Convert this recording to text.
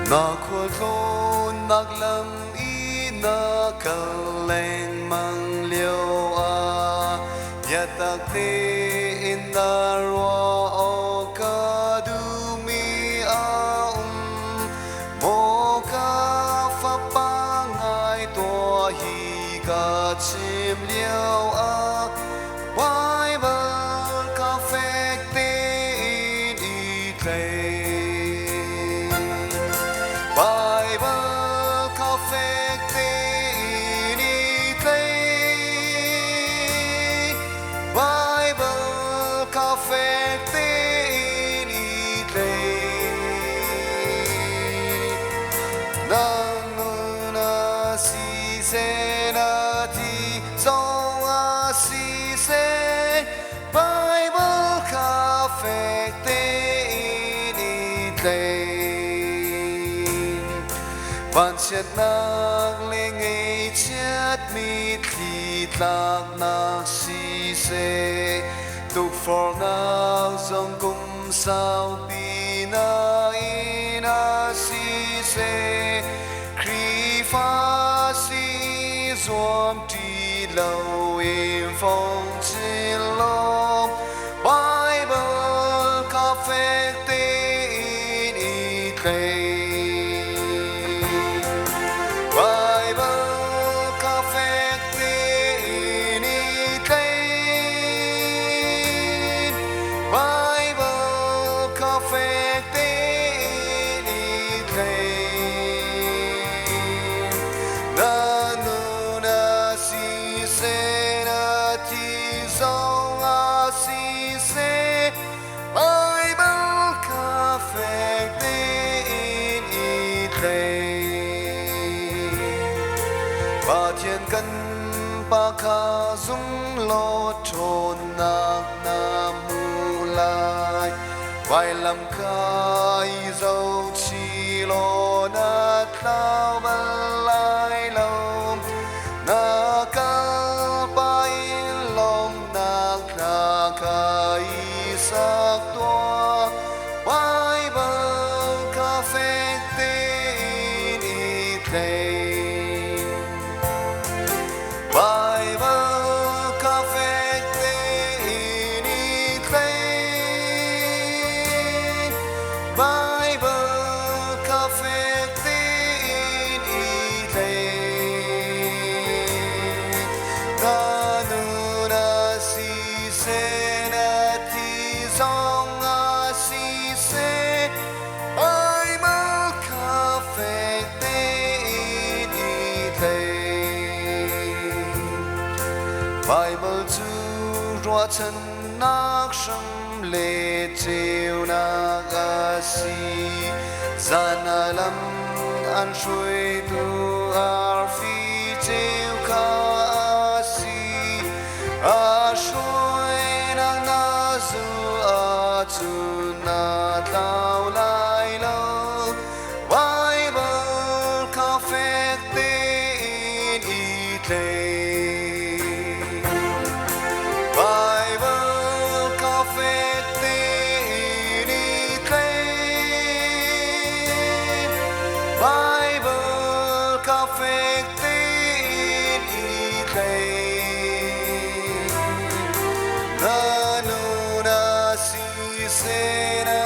na khol thôn nạc lâm ý na cầu leng mang liêu a ya tak te in na ro o ka du mi a mo ka fa pa ngai to hi ka chim liêu a wai ba ka phek te in i te Bible perfecte in ite Bible perfecte in ite Nanguna si se na ti song a si se Bible perfecte in ite Bạn chết nang lên ngay chết mi thì lạc nạc si se tục phò ngao dòng cung sao pi na ina si se khi pha si zoom ti lâu im phong chi lo Bible ca phê tê in i tê Bible perfecte in ite Bible perfecte in ite Nanuna si se na ti song a si se Bible perfecte in ite Ba thiên cân ba kha dung lo trồn nạc nam mu lai vài làm khai dâu chi lo na tao ban lai lâu na ca ba in lòng nạc na khai sắc toa Bible ca phê tên y thế Bible perfecte in ite Bible perfecte in ite Nanuna si se na ti song a si se Bible perfecte in ite Bible chu roa chân nak sham le chiu na ga si zana lam an shui tu ar fi chiu ka si a shui na na zu a chu na tao lai lo Bible perfecte in ite Bible perfecte in ite Bible perfecte in ite Nanuna si se na